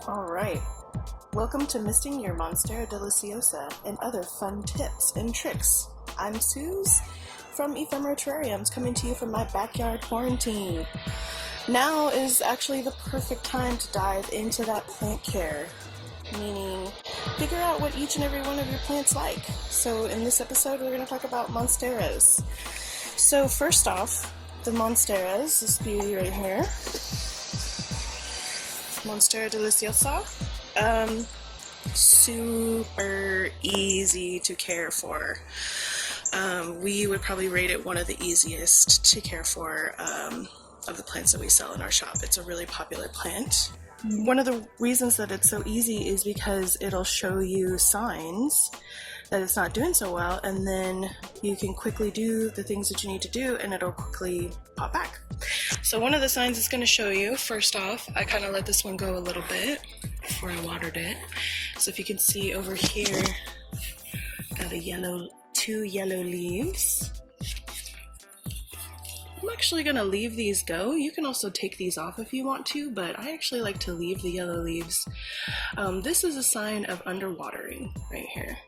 Alright, welcome to Misting Your Monstera Deliciosa and other fun tips and tricks. I'm Suze from Ephemera Terrariums, coming to you from my backyard quarantine. Now is actually the perfect time to dive into that plant care, meaning figure out what each and every one of your plants like. So in this episode we're going to talk about monsteras. So first off, the monsteras, this beauty right here, Monstera Deliciosa, super easy to care for. We would probably rate it one of the easiest to care for of the plants that we sell in our shop. It's a really popular plant. One of the reasons that it's so easy is because it'll show you signs that it's not doing so well, and then you can quickly do the things that you need to do and it'll quickly pop back. So one of the signs it's going to show you, first off, I kind of let this one go a little bit before I watered it. So if you can see over here, got two yellow leaves. I'm actually going to leave these go. You can also take these off if you want to, but I actually like to leave the yellow leaves. This is a sign of underwatering right here.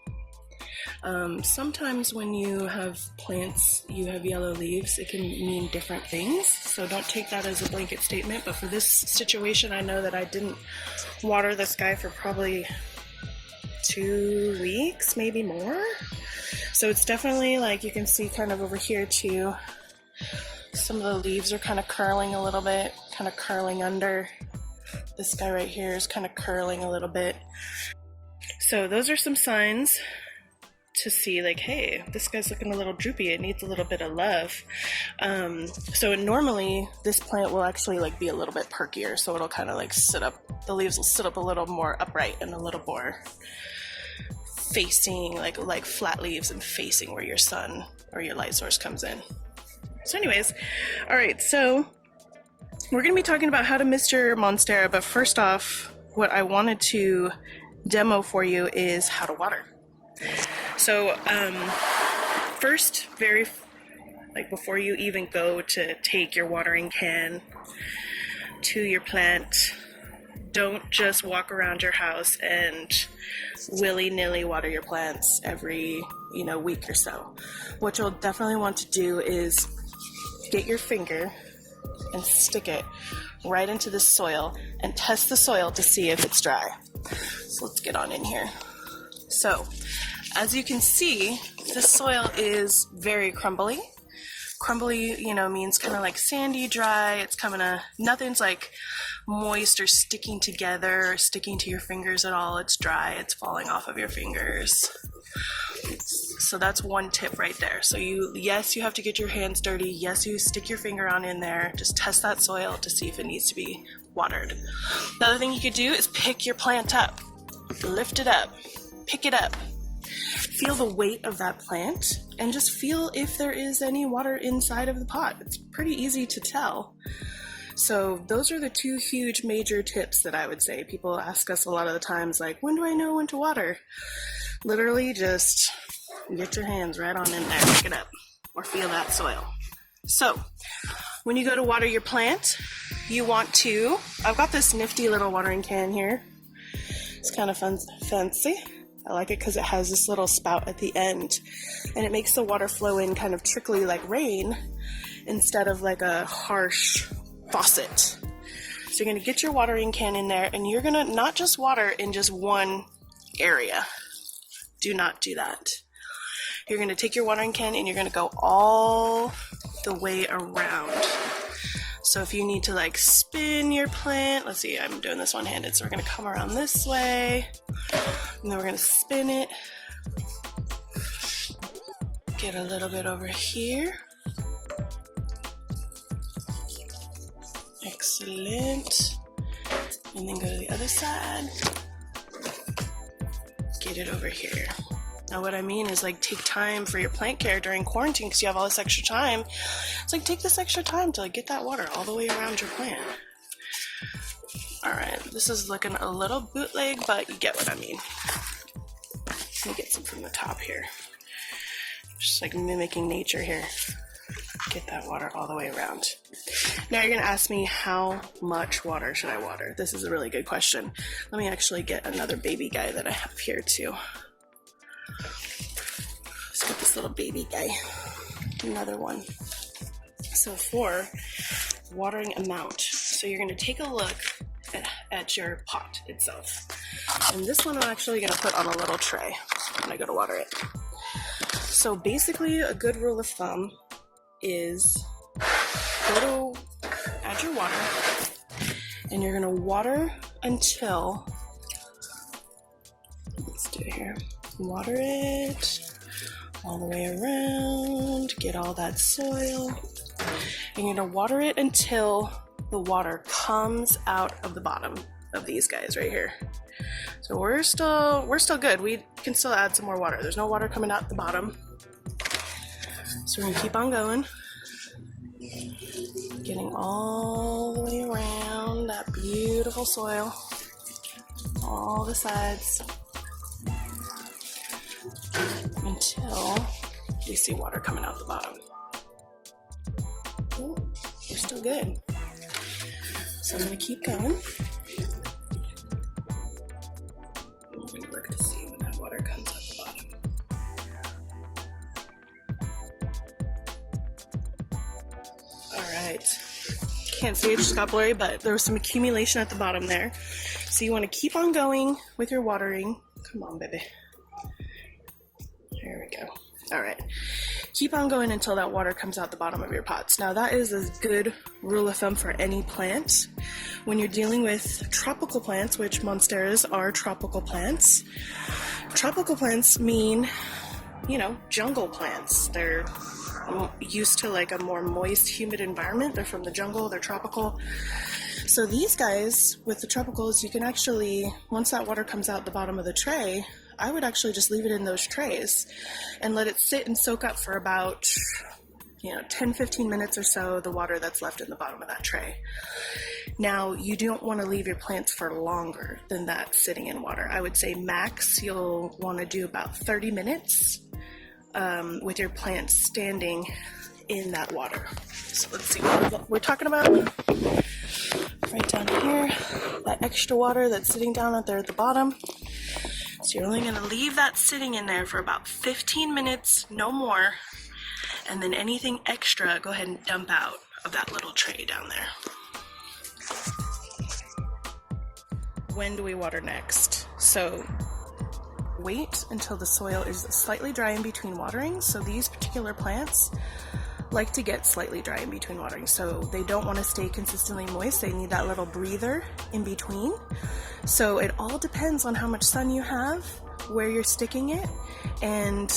Sometimes when you have plants, you have yellow leaves, it can mean different things, so don't take that as a blanket statement. But for this situation, I know that I didn't water this guy for probably 2 weeks, maybe more. So it's definitely, like you can see kind of over here too, some of the leaves are kind of curling a little bit, kind of curling under. This guy right here is kind of curling a little bit. So those are some signs to see, like, hey, this guy's looking a little droopy, it needs a little bit of love. So normally this plant will actually like be a little bit perkier, so it'll kind of like sit up, the leaves will sit up a little more upright and a little more facing, like flat leaves and facing where your sun or your light source comes in. So anyways, all right, so we're gonna be talking about how to mist your monstera, but first off, what I wanted to demo for you is how to water. So first, before you even go to take your watering can to your plant, don't just walk around your house and willy-nilly water your plants every week or so. What you'll definitely want to do is get your finger and stick it right into the soil and test the soil to see if it's dry. So let's get on in here. So as you can see, the soil is very crumbly. Crumbly, means kind of like sandy, dry. It's nothing's like moist or sticking together or sticking to your fingers at all. It's dry, it's falling off of your fingers. So that's one tip right there. So yes, you have to get your hands dirty. Yes, you stick your finger on in there. Just test that soil to see if it needs to be watered. The other thing you could do is pick your plant up. Lift it up. Pick it up. Feel the weight of that plant and just feel if there is any water inside of the pot. It's pretty easy to tell. So those are the two huge major tips that I would say. People ask us a lot of the times, like, when do I know when to water? Literally just get your hands right on in there, pick it up, or feel that soil. So when you go to water your plant, you want to, I've got this nifty little watering can here. It's kind of fancy. I like it because it has this little spout at the end and it makes the water flow in kind of trickly like rain instead of like a harsh faucet. So you're going to get your watering can in there and you're going to not just water in just one area. Do not do that. You're going to take your watering can and you're going to go all the way around. So if you need to like spin your plant, let's see, I'm doing this one-handed, so we're going to come around this way, and then we're going to spin it, get a little bit over here, excellent, and then go to the other side, get it over here. Now what I mean is, like, take time for your plant care during quarantine because you have all this extra time. It's like, take this extra time to like get that water all the way around your plant. Alright, this is looking a little bootleg, but you get what I mean. Let me get some from the top here. Just like mimicking nature here. Get that water all the way around. Now you're gonna ask me, how much water should I water? This is a really good question. Let me actually get another baby guy that I have here too. Let's get this little baby guy. Another one. So for watering amount, so you're gonna take a look at your pot itself. And this one I'm actually gonna put on a little tray when I go to water it. So basically a good rule of thumb is go to add your water, and you're gonna water until, let's do it here, water it all the way around, get all that soil, and you're gonna water it until the water comes out of the bottom of these guys right here. So we're still good. We can still add some more water. There's no water coming out the bottom. So we're gonna keep on going, getting all the way around that beautiful soil, all the sides, until we see water coming out the bottom. Oh, we're still good. So I'm gonna keep going. I'm gonna look to see when that water comes out the bottom. Alright. Can't see it, just got blurry, but there was some accumulation at the bottom there. So you want to keep on going with your watering. Come on, baby. There we go. Alright. Keep on going until that water comes out the bottom of your pots. Now that is a good rule of thumb for any plant. When you're dealing with tropical plants, which monsteras are tropical plants mean, you know, jungle plants. They're used to like a more moist, humid environment. They're from the jungle, they're tropical. So these guys, with the tropicals, you can actually, once that water comes out the bottom of the tray, I would actually just leave it in those trays and let it sit and soak up for about, 10-15 minutes or so, the water that's left in the bottom of that tray. Now, you don't want to leave your plants for longer than that sitting in water. I would say max you'll want to do about 30 minutes with your plants standing in that water. So let's see what we're talking about. Right down here, that extra water that's sitting down out there at the bottom. So you're only going to leave that sitting in there for about 15 minutes, no more, and then anything extra, go ahead and dump out of that little tray down there. When do we water next? So wait until the soil is slightly dry in between watering. So these particular plants like to get slightly dry in between watering, so they don't want to stay consistently moist. They need that little breather in between. So it all depends on how much sun you have, where you're sticking it, and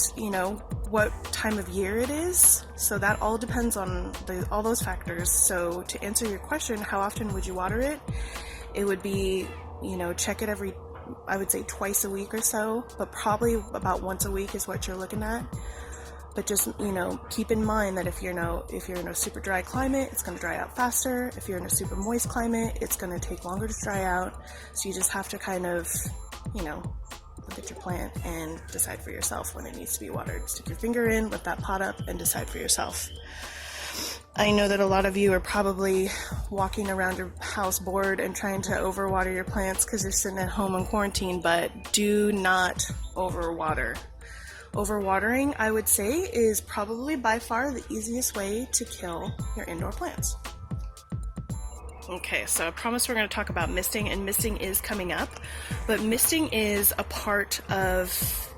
what time of year it is. So that all depends on all those factors. So to answer your question, how often would you water it? It would be, check it every, I would say twice a week or so, but probably about once a week is what you're looking at. But just, keep in mind that if you're in a super dry climate, it's going to dry out faster. If you're in a super moist climate, it's going to take longer to dry out. So you just have to kind of, look at your plant and decide for yourself when it needs to be watered. Stick your finger in, lift that pot up, and decide for yourself. I know that a lot of you are probably walking around your house bored and trying to overwater your plants because you're sitting at home in quarantine, but do not overwater. Overwatering, I would say, is probably by far the easiest way to kill your indoor plants. Okay, so I promise we're going to talk about misting, and misting is coming up, but misting is a part of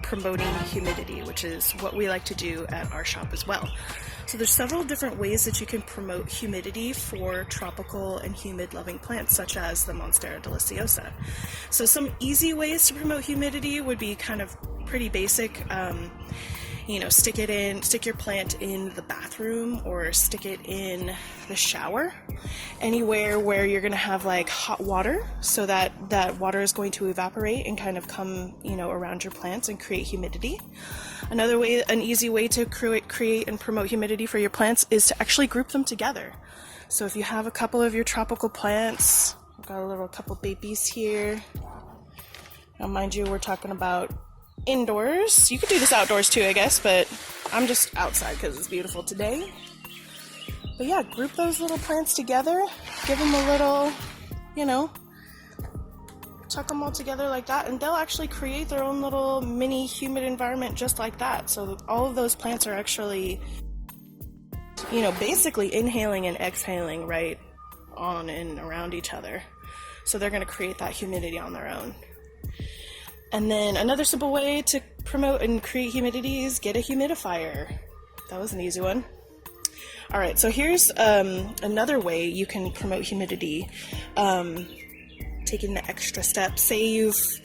promoting humidity, which is what we like to do at our shop as well. So there's several different ways that you can promote humidity for tropical and humid loving plants, such as the Monstera deliciosa. So some easy ways to promote humidity would be kind of pretty basic. Stick your plant in the bathroom or stick it in the shower, anywhere where you're going to have like hot water, so that that water is going to evaporate and kind of come, around your plants and create humidity. Another way, an easy way to create and promote humidity for your plants is to actually group them together. So if you have a couple of your tropical plants, I've got a couple babies here. Now mind you, we're talking about indoors. You could do this outdoors too, I guess, but I'm just outside because it's beautiful today. But yeah, group those little plants together, give them a little, you know, tuck them all together like that, and they'll actually create their own little mini humid environment just like that. So all of those plants are actually, you know, basically inhaling and exhaling right on and around each other. So they're going to create that humidity on their own. And then another simple way to promote and create humidity is get a humidifier. That was an easy one. All right, so here's another way you can promote humidity, taking the extra step. Say you've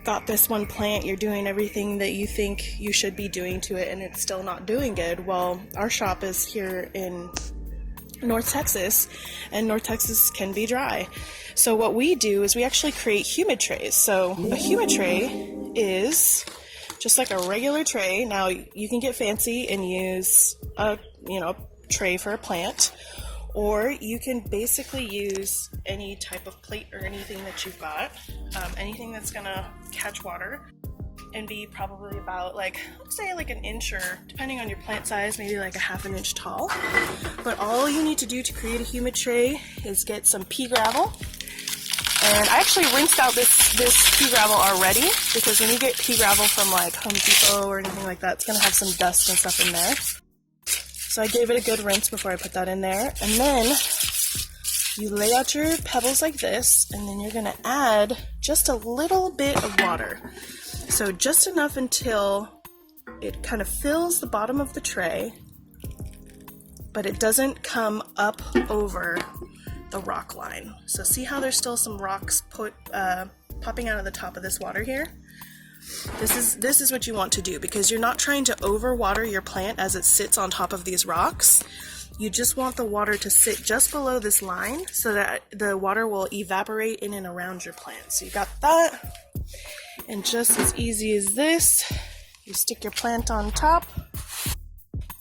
got this one plant, you're doing everything that you think you should be doing to it, and it's still not doing good. Well, our shop is here in North Texas, and North Texas can be dry. So what we do is we actually create humid trays. So a humid tray is just like a regular tray. Now you can get fancy and use a, you know, tray for a plant, or you can basically use any type of plate or anything that you've got, anything that's gonna catch water and be probably about, like, let's say like an inch, or depending on your plant size, maybe like a half an inch tall. But all you need to do to create a humid tray is get some pea gravel. And I actually rinsed out this pea gravel already, because when you get pea gravel from like Home Depot or anything like that, it's gonna have some dust and stuff in there. So I gave it a good rinse before I put that in there. And then you lay out your pebbles like this, and then you're gonna add just a little bit of water. So just enough until it kind of fills the bottom of the tray, but it doesn't come up over the rock line. So see how there's still some rocks popping out of the top of this water here? This is what you want to do, because you're not trying to overwater your plant as it sits on top of these rocks. You just want the water to sit just below this line so that the water will evaporate in and around your plant. So you got that. And just as easy as this, you stick your plant on top,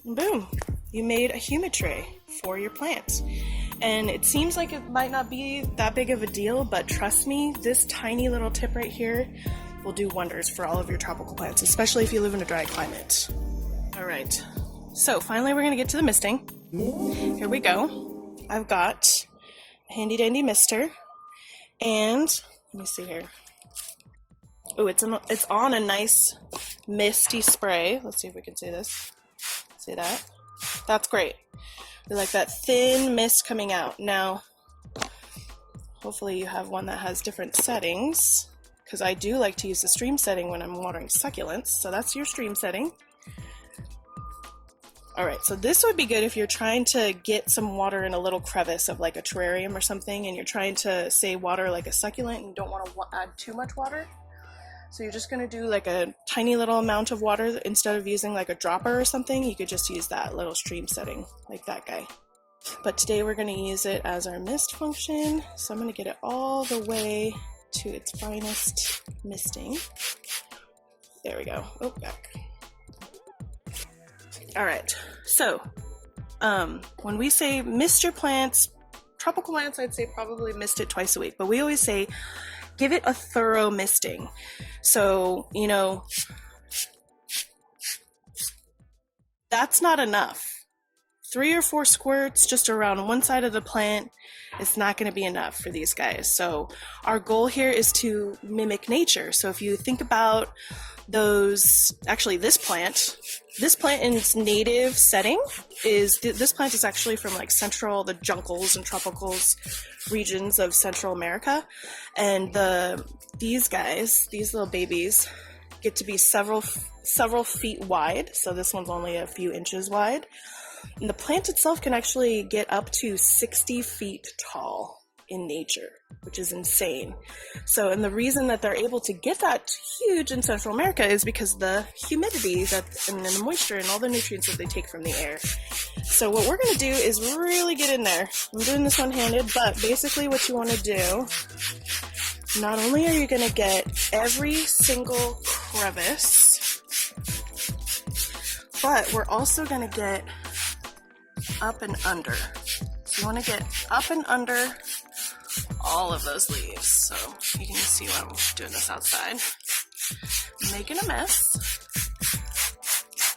and boom, you made a humid tray for your plants. And it seems like it might not be that big of a deal, but trust me, this tiny little tip right here will do wonders for all of your tropical plants, especially if you live in a dry climate. All right, so finally we're gonna get to the misting. Here we go. I've got a handy dandy mister, and let me see here. Oh, it's on a nice misty spray. Let's see if we can see this. See that? That's great. We like that thin mist coming out. Now, hopefully you have one that has different settings, because I do like to use the stream setting when I'm watering succulents. So that's your stream setting. All right, so this would be good if you're trying to get some water in a little crevice of like a terrarium or something, and you're trying to, say, water like a succulent and you don't want to add too much water. So you're just going to do like a tiny little amount of water. Instead of using like a dropper or something, you could just use that little stream setting like that guy. But today we're going to use it as our mist function. So I'm going to get it all the way to its finest misting. There we go. Oh, back. All right. So when we say mist your plants, tropical plants, I'd say probably mist it twice a week. But we always say give it a thorough misting. So, you know, that's not enough. 3 or 4 squirts just around one side of the plant is not going to be enough for these guys. So our goal here is to mimic nature. So if you think about those, actually this plant in its native setting is, this plant is actually from like the juncos and tropicals regions of Central America. And these guys, these little babies, get to be several feet wide. So this one's only a few inches wide. And the plant itself can actually get up to 60 feet tall in nature, which is insane. So, and the reason that they're able to get that huge in Central America is because the humidity and the moisture and all the nutrients that they take from the air. So what we're going to do is really get in there. I'm doing this one-handed, but basically what you want to do, not only are you going to get every single crevice, but we're also going to get up and under. So you want to get up and under all of those leaves. So you can see why I'm doing this outside. I'm making a mess.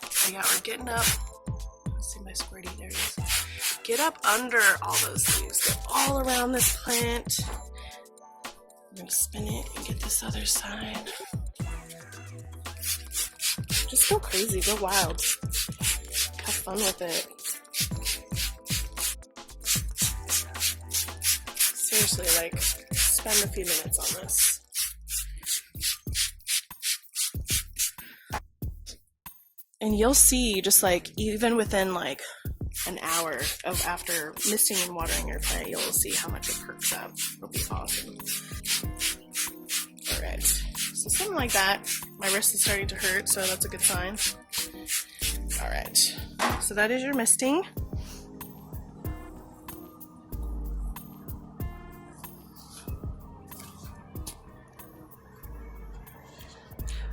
But yeah, we're getting up. Let's see my squirty, there it is. get up under all those leaves, get all around this plant. I'm gonna spin it and get this other side. Just go crazy, go wild. Have fun with it. Seriously, like, spend a few minutes on this. And you'll see, just like, even within like an hour of after misting and watering your plant, you'll see how much it perks up. It'll be awesome. Alright, so something like that. My wrist is starting to hurt, so that's a good sign. Alright, so that is your misting.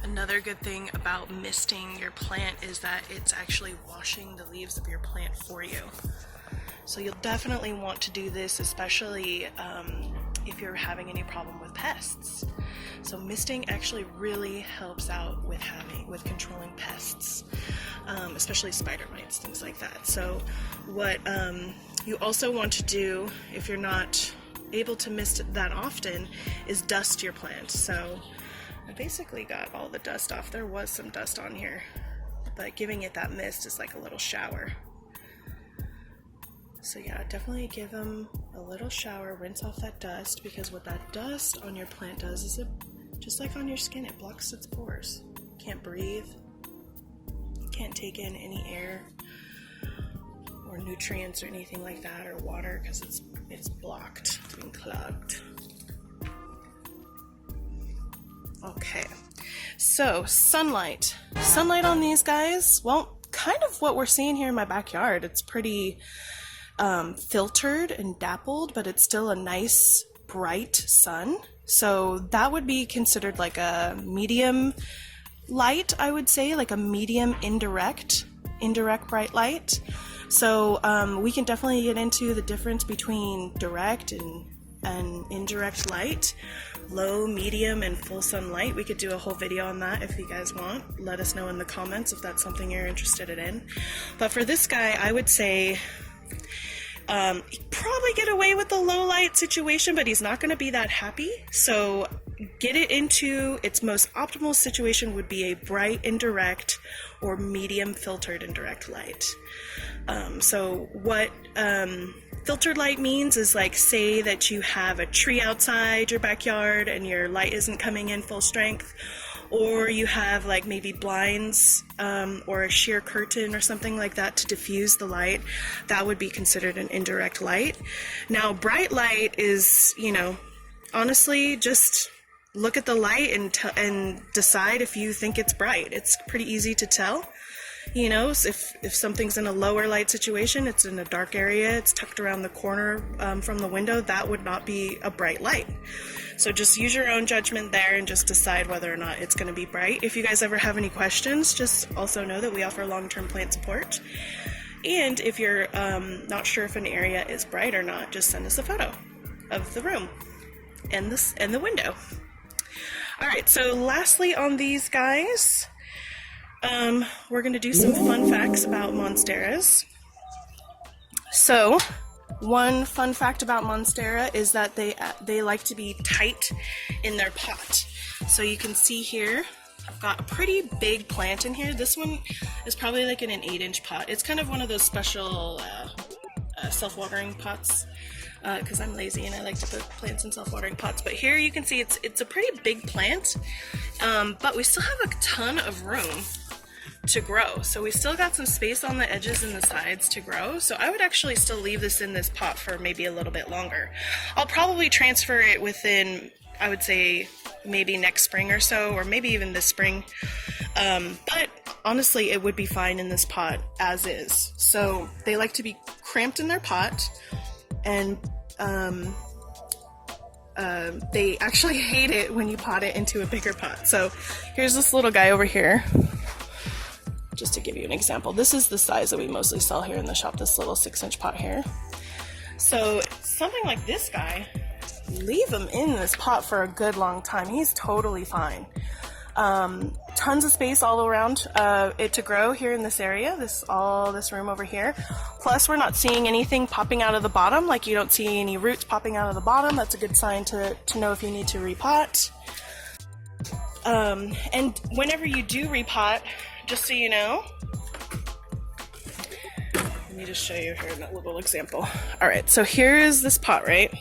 Another good thing about misting your plant is that it's actually washing the leaves of your plant for you. So you'll definitely want to do this, especially if you're having any problem with pests. So misting actually really helps out with controlling pests, especially spider mites, things like that. So what you also want to do, if you're not able to mist that often, is dust your plant. So I basically got all the dust off. There was some dust on here, but giving it that mist is like a little shower. So yeah, definitely give them a little shower, rinse off that dust, because what that dust on your plant does is it, just like on your skin, it blocks its pores. Can't breathe, can't take in any air or nutrients or anything like that, or water, because it's blocked, it's being clogged. Okay, so sunlight on these guys, well, kind of what we're seeing here in my backyard. It's pretty filtered and dappled, but it's still a nice bright sun. So that would be considered like a medium light, I would say, like a medium indirect bright light. So we can definitely get into the difference between direct and indirect light, low, medium, and full sunlight. We could do a whole video on that if you guys want. Let us know in the comments if that's something you're interested in. But for this guy, I would say he'd probably get away with the low light situation, but he's not going to be that happy. So get it into its most optimal situation would be a bright indirect or medium filtered indirect light. So what filtered light means is, like, say that you have a tree outside your backyard and your light isn't coming in full strength, or you have like maybe blinds or a sheer curtain or something like that to diffuse the light. That would be considered an indirect light. Now bright light is, you know, honestly, just look at the light and decide if you think it's bright. It's pretty easy to tell. You know, if something's in a lower light situation, it's in a dark area, it's tucked around the corner from the window, that would not be a bright light. So just use your own judgment there and just decide whether or not it's going to be bright. If you guys ever have any questions, just also know that we offer long-term plant support. And if you're not sure if an area is bright or not, just send us a photo of the room and the window. All right, so lastly on these guys, we're going to do some fun facts about monsteras. So, one fun fact about monstera is that they like to be tight in their pot. So you can see here, I've got a pretty big plant in here. This one is probably like in an 8-inch pot. It's kind of one of those special self-watering pots, because I'm lazy and I like to put plants in self-watering pots. But here you can see it's a pretty big plant, but we still have a ton of room to grow. So we still got some space on the edges and the sides to grow. So I would actually still leave this in this pot for maybe a little bit longer. I'll probably transfer it within, I would say, maybe next spring or so, or maybe even this spring. But honestly, it would be fine in this pot as is. So they like to be cramped in their pot, and they actually hate it when you pot it into a bigger pot. So here's this little guy over here. Just to give you an example, this is the size that we mostly sell here in the shop, this little 6-inch pot here. So something like this guy, leave him in this pot for a good long time. He's totally fine. Tons of space all around it to grow here in this area, all this room over here. Plus, we're not seeing anything popping out of the bottom, like you don't see any roots popping out of the bottom. That's a good sign to know if you need to repot. And whenever you do repot, just so you know, let me just show you here in a little example. All right, so here is this pot, right?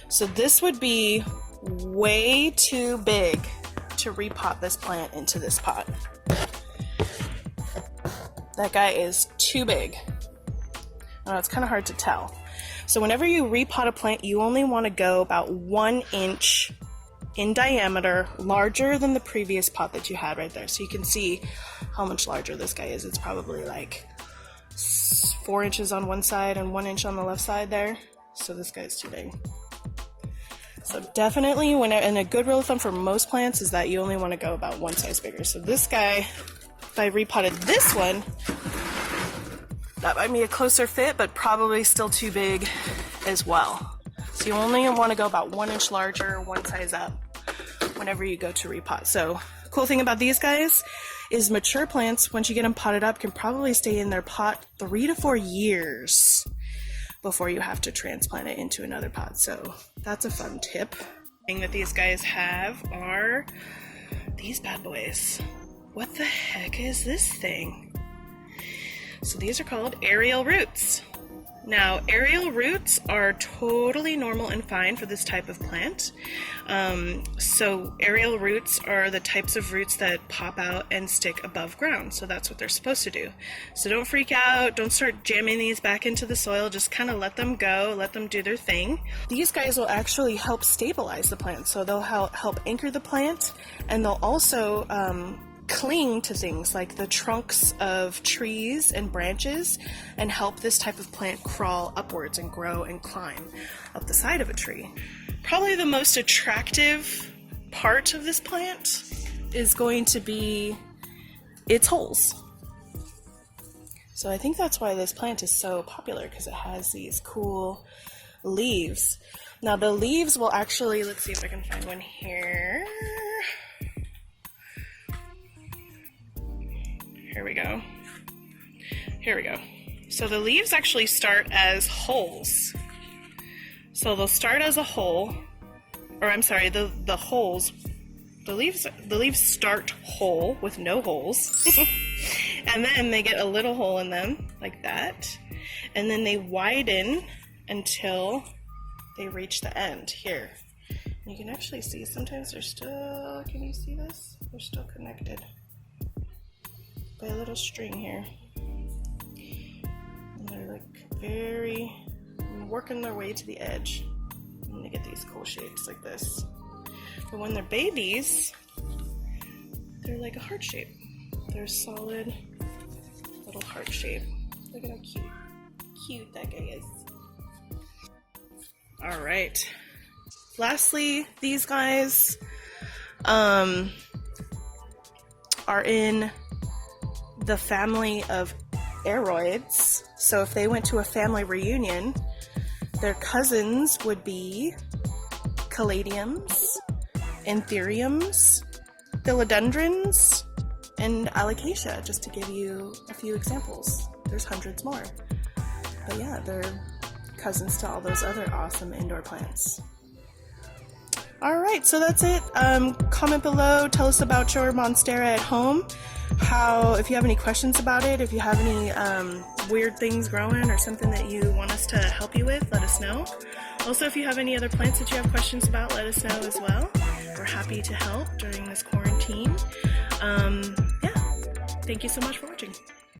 So this would be way too big to repot this plant into this pot. That guy is too big. It's kind of hard to tell. So whenever you repot a plant, you only want to go about 1 inch in diameter, larger than the previous pot that you had right there. So you can see how much larger this guy is. It's probably like 4 inches on one side and 1 inch on the left side there. So this guy's too big. So definitely, and a good rule of thumb for most plants is that you only want to go about 1 size bigger. So this guy, if I repotted this one, that might be a closer fit, but probably still too big as well. So you only want to go about 1 inch larger, 1 size up, whenever you go to repot. So cool thing about these guys is mature plants, once you get them potted up, can probably stay in their pot 3 to 4 years before you have to transplant it into another pot. So that's a fun tip. The thing that these guys have are these bad boys. What the heck is this thing? So these are called aerial roots. Now, aerial roots are totally normal and fine for this type of plant. So aerial roots are the types of roots that pop out and stick above ground. So that's what they're supposed to do. So don't freak out. Don't start jamming these back into the soil. Just kind of let them go. Let them do their thing. These guys will actually help stabilize the plant. So they'll help anchor the plant, and they'll also cling to things like the trunks of trees and branches and help this type of plant crawl upwards and grow and climb up the side of a tree. Probably the most attractive part of this plant is going to be its holes. So I think that's why this plant is so popular, because it has these cool leaves. Now the leaves will actually, let's see if I can find one here. Here we go. Here we go. So the leaves actually start as holes. So they'll start as a hole, or I'm sorry, the holes, the leaves start whole with no holes. And then they get a little hole in them like that. And then they widen until they reach the end here. You can actually see sometimes they're still, can you see this? They're still connected by a little string here. And they're like very working their way to the edge. And they get these cool shapes like this. But when they're babies, they're like a heart shape. They're a solid little heart shape. Look at how cute that guy is. All right. Lastly, these guys are in the family of aroids. So if they went to a family reunion, their cousins would be caladiums, anthuriums, philodendrons, and alocasia, just to give you a few examples. There's hundreds more. But yeah, they're cousins to all those other awesome indoor plants. Alright, so that's it. Comment below, tell us about your monstera at home. If you have any questions about it, if you have any weird things growing or something that you want us to help you with, let us know. Also, if you have any other plants that you have questions about, let us know as well. We're happy to help during this quarantine. Yeah, thank you so much for watching.